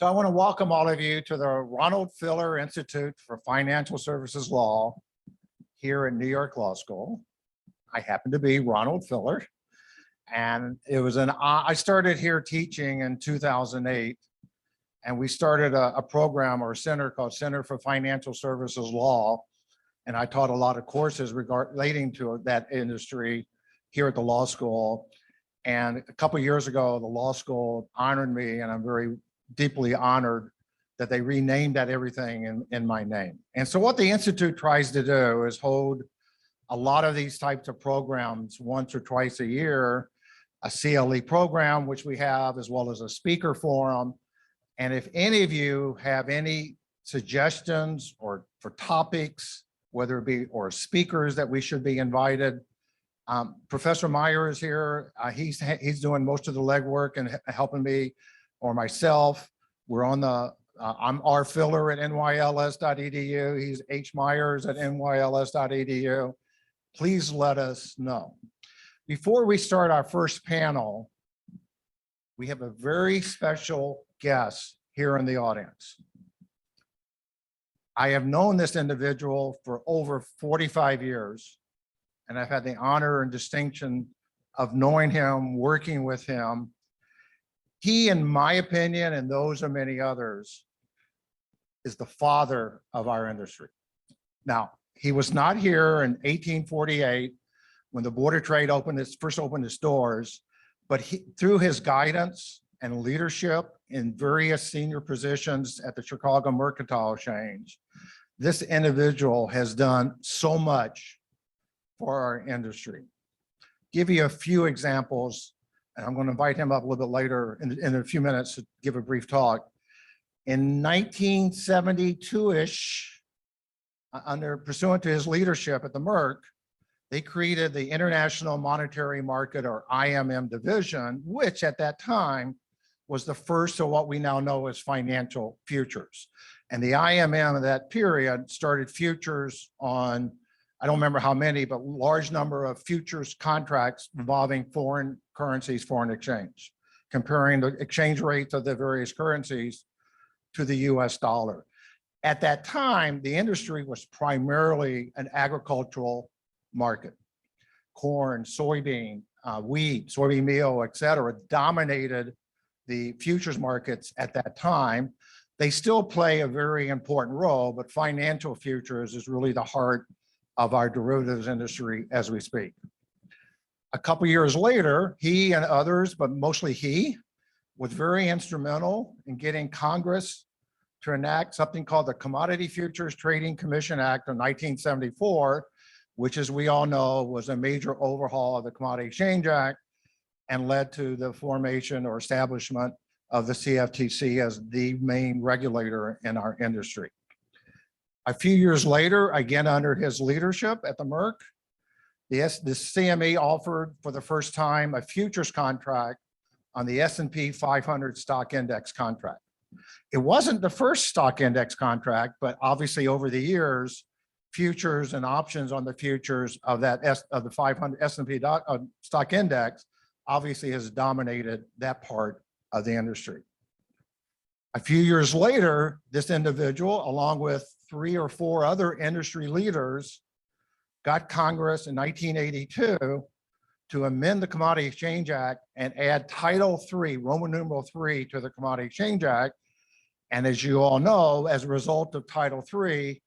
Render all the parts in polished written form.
So I want to welcome all of you to the Ronald Filler Institute for Financial Services Law here at New York Law School. I happen to be Ronald Filler, and I started here teaching in 2008, and we started a program or a center called Center for Financial Services Law, and I taught a lot of courses relating to that industry here at the law school. And a couple of years ago, the law school honored me, and I'm very deeply honored that they renamed that everything in my name. And so what the Institute tries to do is hold a lot of these types of programs once or twice a year, a CLE program, which we have, as well as a speaker forum. And if any of you have any suggestions or for topics, whether it be or speakers that we should be invited, Professor Meyer is here. He's doing most of the legwork and helping me, or myself. We're on the, I'm R. Filler at NYLS.edu. He's H. Myers at NYLS.edu. Please let us know. Before we start our first panel, we have a very special guest here in the audience. I have known this individual for over 45 years, and I've had the honor and distinction of knowing him, working with him. He, in my opinion, and those of many others, is the father of our industry. Now, he was not here in 1848 when the Board of Trade first opened its doors, but through his guidance and leadership in various senior positions at the Chicago Mercantile Exchange, this individual has done so much for our industry. Give you a few examples, and I'm going to invite him up a little bit later in a few minutes to give a brief talk. In 1972-ish, pursuant to his leadership at the Merc, they created the International Monetary Market, or IMM division, which at that time was the first of what we now know as financial futures. And the IMM of that period started futures on, I don't remember how many, but large number of futures contracts involving foreign currencies, foreign exchange, comparing the exchange rates of the various currencies to the US dollar. At that time, the industry was primarily an agricultural market. Corn, soybean, wheat, soybean meal, et cetera, dominated the futures markets at that time. They still play a very important role, but financial futures is really the heart of our derivatives industry as we speak. A couple years later, he and others, but mostly he, was very instrumental in getting Congress to enact something called the Commodity Futures Trading Commission Act of 1974, which, as we all know, was a major overhaul of the Commodity Exchange Act and led to the formation or establishment of the CFTC as the main regulator in our industry. A few years later, again under his leadership at the Merc, the CME offered for the first time a futures contract on the S&P 500 stock index contract. It wasn't the first stock index contract, but obviously over the years, futures and options on the futures of the 500 S&P stock index obviously has dominated that part of the industry. A few years later, this individual, along with 3 or 4 other industry leaders, got Congress in 1982 to amend the Commodity Exchange Act and add Title III, Roman numeral 3, to the Commodity Exchange Act. And as you all know, as a result of Title III,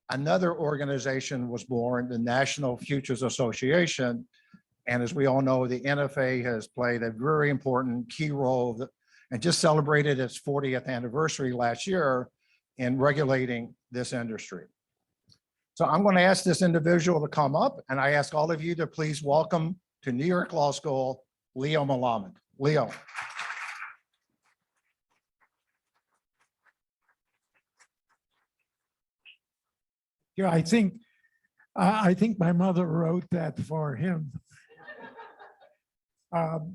another organization was born, the National Futures Association. And as we all know, the NFA has played a very important key role and just celebrated its 40th anniversary last year in regulating this industry. So I'm going to ask this individual to come up, and I ask all of you to please welcome to New York Law School, Leo Melamed. Leo. Yeah, I think my mother wrote that for him.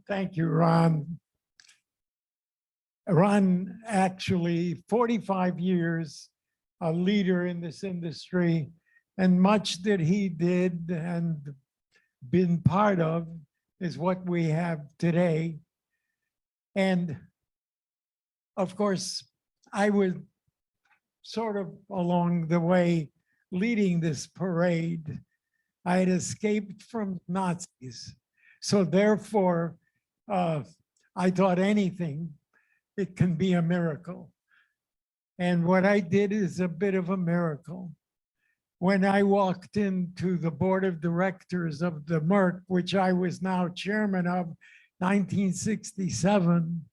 Thank you, Ron. Ron, actually 45 years, a leader in this industry, and much that he did and been part of is what we have today. And of course, I was sort of along the way leading this parade. I had escaped from Nazis. So therefore, I thought anything, it can be a miracle. And what I did is a bit of a miracle. When I walked into the board of directors of the Merck, which I was now chairman of, 1967,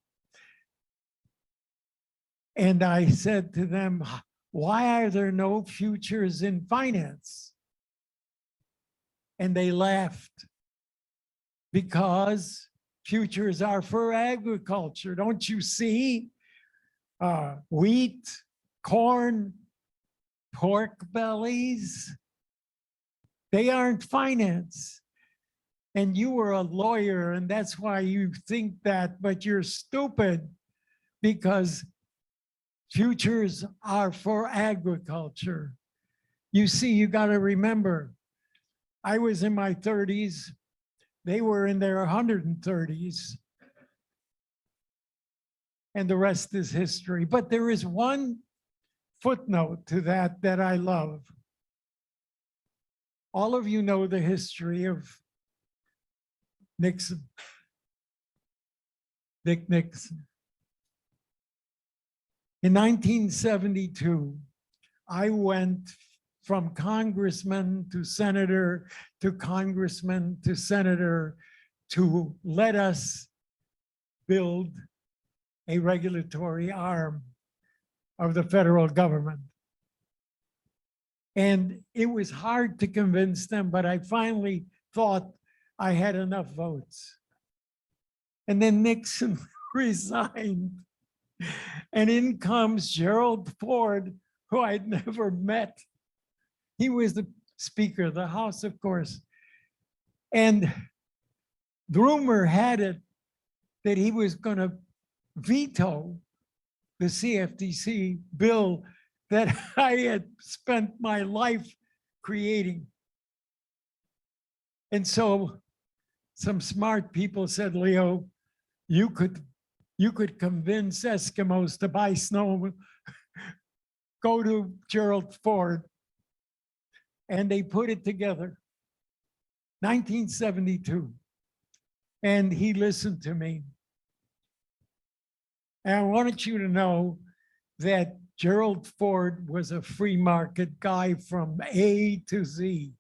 and I said to them, why are there no futures in finance? And they laughed, because futures are for agriculture. Don't you see? Wheat, corn, pork bellies, they aren't finance. And you were a lawyer, and that's why you think that, but you're stupid, because futures are for agriculture. You see, you got to remember, I was in my 30s, they were in their 130s, and the rest is history. But there is one footnote to that that I love. All of you know the history of Nixon, Dick Nixon. In 1972, I went from congressman to senator to congressman to senator to let us build a regulatory arm of the federal government. And it was hard to convince them, but I finally thought I had enough votes. And then Nixon resigned. And in comes Gerald Ford, who I'd never met. He was the Speaker of the House, of course. And the rumor had it that he was going to veto the CFTC bill that I had spent my life creating. And so some smart people said, Leo, you could convince Eskimos to buy snow. Go to Gerald Ford. And they put it together, 1972. And he listened to me. And I wanted you to know that Gerald Ford was a free market guy from A to Z.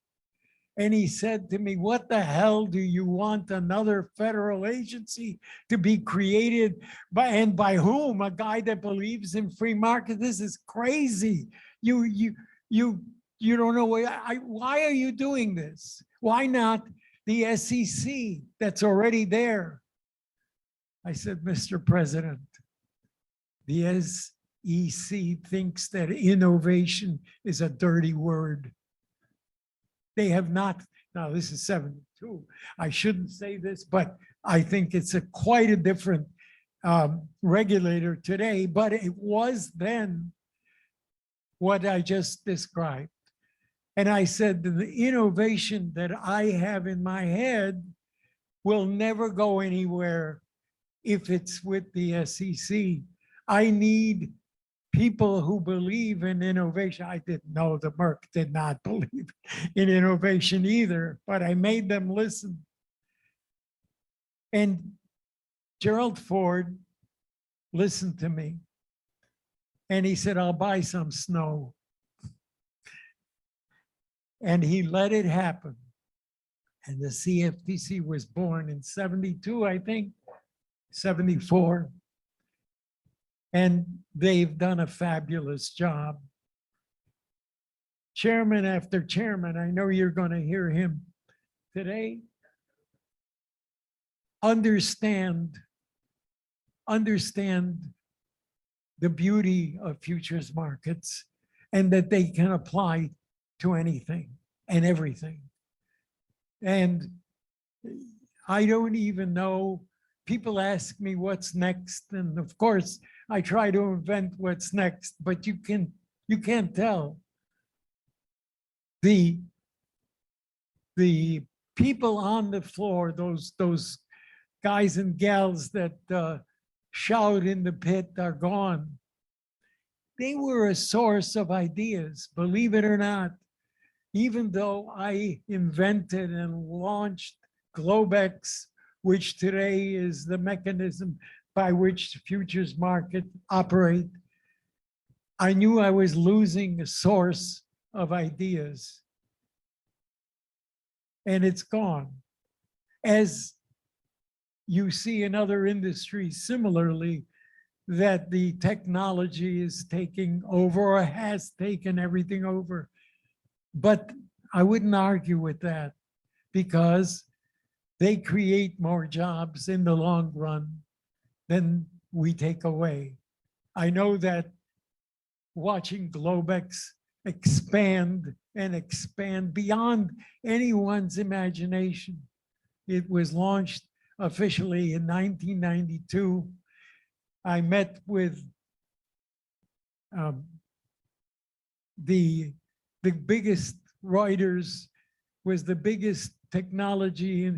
And he said to me, what the hell do you want another federal agency to be created by, and by whom? A guy that believes in free market? This is crazy. You don't know why are you doing this? Why not the SEC that's already there? I said, Mr. President, the SEC thinks that innovation is a dirty word. They have not, now this is 72. I shouldn't say this, but I think it's quite a different regulator today, but it was then what I just described. And I said, the innovation that I have in my head will never go anywhere if it's with the SEC. I need people who believe in innovation. I didn't know the Merck did not believe in innovation either, but I made them listen. And Gerald Ford listened to me. And he said, I'll buy some snow. And he let it happen. And the CFTC was born in 72, I think, 74. And they've done a fabulous job. Chairman after chairman, I know you're going to hear him today. Understand the beauty of futures markets and that they can apply to anything and everything. And I don't even know, people ask me what's next. And of course, I try to invent what's next, but you can't tell. The people on the floor, those guys and gals that shout in the pit are gone. they were a source of ideas, believe it or not. Even though I invented and launched Globex, which today is the mechanism by which the futures market operate, I knew I was losing a source of ideas. And it's gone. As you see in other industries similarly, that the technology is taking over or has taken everything over. But I wouldn't argue with that because they create more jobs in the long run than we take away. I know that watching Globex expand and expand beyond anyone's imagination. It was launched officially in 1992. I met with the biggest Reuters was the biggest technology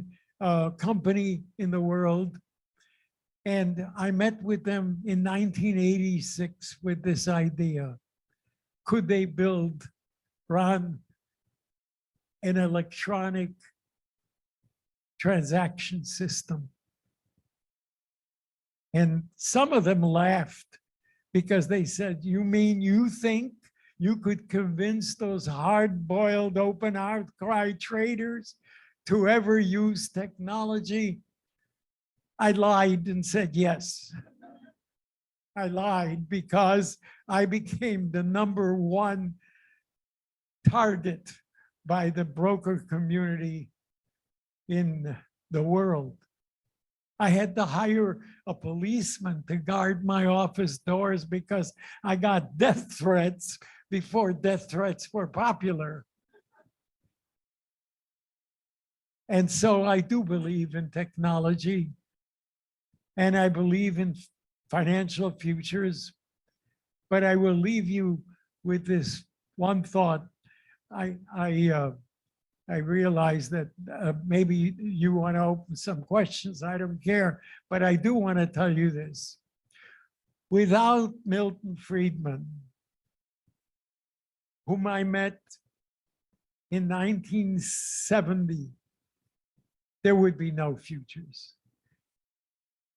company in the world. And I met with them in 1986 with this idea. Could they build, Ron, an electronic transaction system? And some of them laughed because they said, you mean you think you could convince those hard-boiled, open outcry traders to ever use technology? I lied and said yes. I lied because I became the #1 target by the broker community in the world. I had to hire a policeman to guard my office doors because I got death threats before death threats were popular. And so I do believe in technology, and I believe in financial futures, but I will leave you with this one thought. I realize that maybe you want to open some questions. I don't care, but I do want to tell you this. Without Milton Friedman, whom I met in 1970, there would be no futures.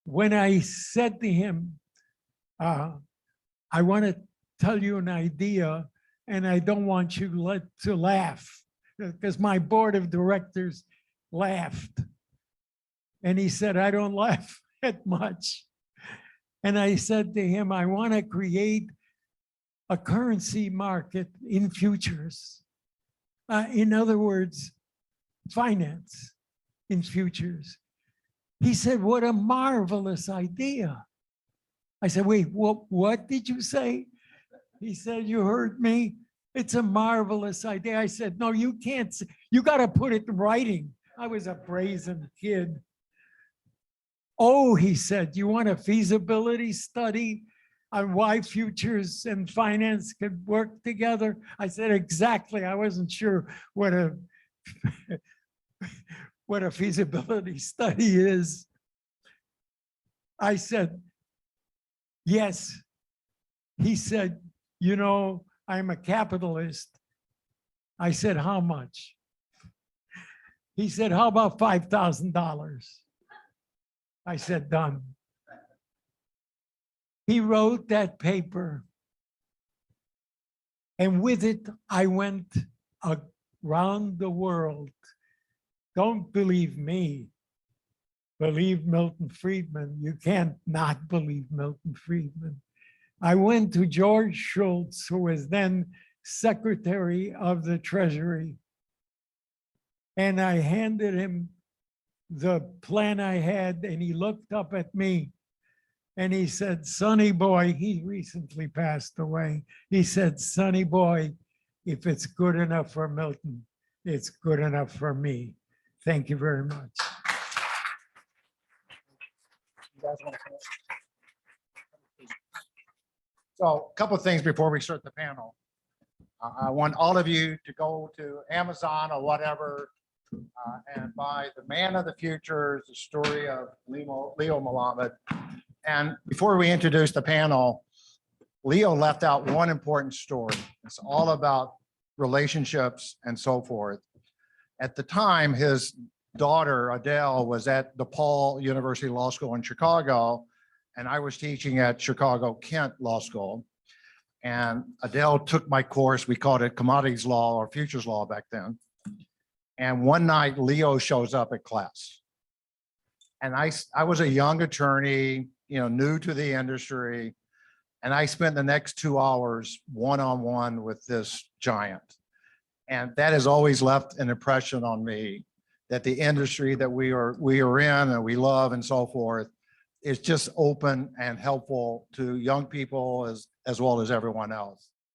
When I said to him, I want to tell you an idea, and I don't want you to laugh, because my board of directors laughed. And he said, I don't laugh at much. And I said to him, I want to create a currency market in futures. In other words, finance in futures. He said, what a marvelous idea. I said, wait, what did you say? He said, you heard me. It's a marvelous idea. I said, no, you can't. You got to put it in writing. I was a brazen kid. Oh, he said, you want a feasibility study on why futures and finance could work together? I said, exactly. I wasn't sure what a what a feasibility study is. I said, yes. He said, you know, I'm a capitalist. I said, how much? He said, how about $5,000? I said, done. He wrote that paper. And with it, I went around the world. Don't believe me. Believe Milton Friedman. You can't not believe Milton Friedman. I went to George Shultz, who was then Secretary of the Treasury, and I handed him the plan I had, and he looked up at me and he said, Sonny boy, he recently passed away. He said, Sonny boy, if it's good enough for Milton, it's good enough for me. Thank you very much. So a couple of things before we start the panel. I want all of you to go to Amazon or whatever and buy The Man of the Future, the story of Leo Melamed. And before we introduce the panel, Leo left out one important story. It's all about relationships and so forth. At the time, his daughter Adele was at DePaul University Law School in Chicago, and I was teaching at Chicago Kent Law School. And Adele took my course. We called it Commodities Law or Futures Law back then. And one night, Leo shows up at class. And I was a young attorney, new to the industry. And I spent the next 2 hours one-on-one with this giant. And that has always left an impression on me that the industry that we are in and we love and so forth is just open and helpful to young people as well as everyone else.